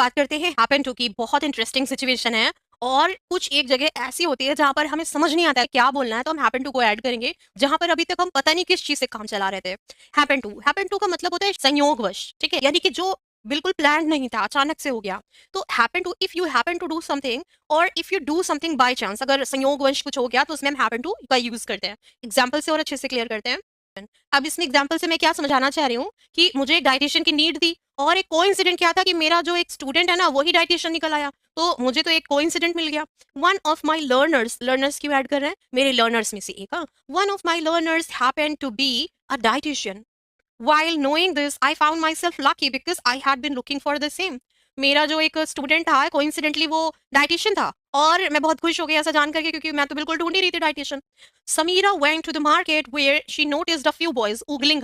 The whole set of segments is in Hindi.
बात करते हैं हैपन टू की। बहुत इंटरेस्टिंग सिचुएशन है और कुछ एक जगह ऐसी होती है जहां पर हमें समझ नहीं आता है क्या बोलना है, तो हम हैपन टू को ऐड करेंगे जहां पर अभी तक हम पता नहीं किस चीज से काम चला रहे थे। हैपन टू का मतलब होता है संयोगवश, ठीक है, यानी कि जो बिल्कुल प्लान नहीं था, अचानक से हो गया। तो happen to, if you happen to do something और if you do something by chance, अगर संयोगवश कुछ हो गया तो उसमें हम हैपन टू का यूज करते हैं। एग्जाम्पल से और अच्छे से क्लियर करते हैं। अब इसमें एग्जाम्पल से मैं क्या समझाना चाह रही हूँ कि मुझे एक डाइटिशियन की नीड थी और एक कोइंसिडेंट क्या था कि मेरा जो एक स्टूडेंट है ना वही डाइटिशियन निकल आया, तो मुझे तो एक कोइंसिडेंट मिल गया। One of my learners, learners क्यों ऐड कर रहे हैं, मेरे लर्नर्स में से एक, one of my learners happen to be a dietitian. While knowing this, I found myself lucky because I had been looking for the same. मेरा जो एक स्टूडेंट था कोइंसिडेंटली वो डाइटिशियन था और मैं बहुत खुश हो गई ऐसा जान करके, क्योंकि मैं तो बिल्कुल ढूंढ ही रही थी dietitian. Sameera went to the market where she noticed a few boys ogling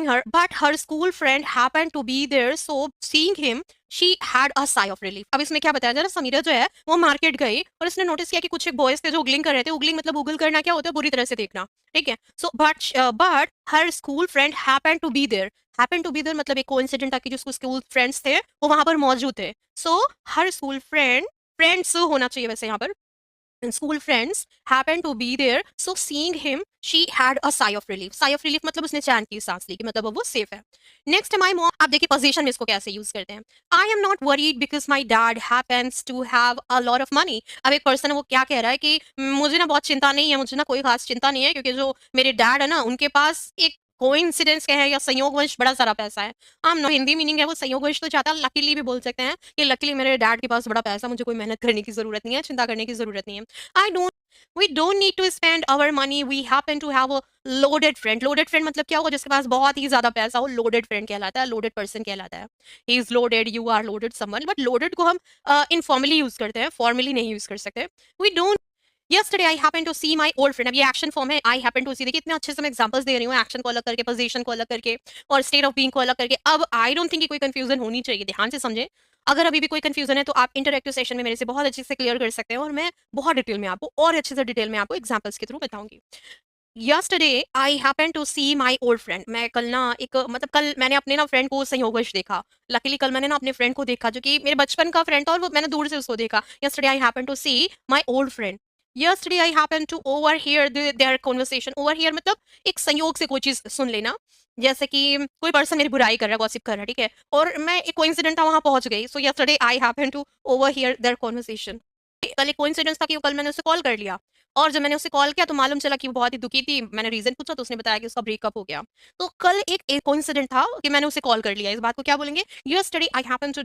her, but her school friend happened to be there, so seeing him, she had a sigh of relief. अब इसमें क्या बताया जा रहा है, समीरा जो है वो मार्केट गई और उसने नोटिस किया कि कुछ एक बॉयज थे जो उगलिंग कर रहे थे। उगलिंग मतलब उगल करना क्या होता है, बुरी तरह से देखना, ठीक है। सो बट हर school friend happen to be there. Happen to be there मतलब एक कोइंसिडेंट था कि जो स्कूल फ्रेंड्स थे वो वहां पर मौजूद थे। सो हर स्कूल फ्रेंड्स होना चाहिए वैसे यहाँ पर, and school friends happened to be there, so seeing him she had a sigh of relief। sigh of relief मतलब उसने चैन की सांस ली कि मतलब अब वो सेफ है। नेक्स्ट माई मॉम, आप देखिए पोजीशन में इसको कैसे यूज करते हैं। I am not worried because my dad happens to have a lot of money. अब एक पर्सन है वो क्या कह रहा है कि मुझे ना बहुत चिंता नहीं है, मुझे ना कोई खास चिंता नहीं है, क्योंकि जो मेरे डैड है ना उनके पास एक कोइंसिडेंस कहे या संयोगवश बड़ा सारा पैसा है। हम नो हिंदी मीनिंग है वो संयोगवश तो ज्यादा लकीली भी बोल सकते हैं कि लकीली मेरे डैड के पास बड़ा पैसा, मुझे कोई मेहनत करने की जरूरत नहीं है, चिंता करने की जरूरत नहीं है। I don't we don't need to spend our money, we happen to have a loaded friend। loaded friend मतलब क्या होगा, जिसके पास बहुत ही ज्यादा पैसा हो, loaded friend कहलाता है, loaded person कहलाता है। he is loaded, you are loaded, someone, but loaded को हम informally यूज करते हैं, formally नहीं यूज कर सकते। we don't yesterday I happened to see my old friend। अब ये एक्शन फॉर्म है, I happen to see, देखिए इतने अच्छे से मैं एग्जांपल्स दे रही हूँ, एक्शन को अलग करके, पोजीशन को अलग करके और स्टेट ऑफ बीइंग को अलग करके। अब आई डोंट थिंक कि कोई कंफ्यूजन होनी चाहिए, ध्यान से समझे। अगर अभी भी कोई कंफ्यूजन है तो आप इंटरैक्टिव सेशन में मेरे से बहुत अच्छे से क्लियर कर सकते हैं और मैं बहुत डिटेल में आपको और अच्छे से डिटेल में आपको एग्जांपल्स के थ्रू बताऊंगी। Yesterday I happen to see my old friend. मैं कल ना एक मतलब कल मैंने अपने ना फ्रेंड को संयोगवश देखा। लकीली कल मैंने ना अपने फ्रेंड को देखा जो कि मेरे बचपन का फ्रेंड था और वो मैंने दूर से उसको देखा। Yesterday I happen to see my old friend. Yesterday I happen to overhear their conversation. Overhear मतलब एक संयोग से कोई चीज सुन लेना, जैसे कि कोई पर्सन मेरी बुराई कर रहा है, गॉसिप कर रहा है, ठीक है, और मैं एक कोइंसिडेंट था वहां पहुंच गई। So yesterday I happen to overhear their conversation. कल एक कोइंसिडेंस था कि कल मैंने उसे कॉल कर लिया और जब मैंने उसे कॉल किया तो मालूम चला कि वो बहुत ही दुखी थी। मैंने रीजन पूछा तो उसने बताया कि उसका ब्रेकअप हो गया। तो कल एक कोइंसिडेंट था कि मैंने उसे कॉल कर लिया। इस बात को क्या बोलेंगे, यस्टरडे आई हैपन टू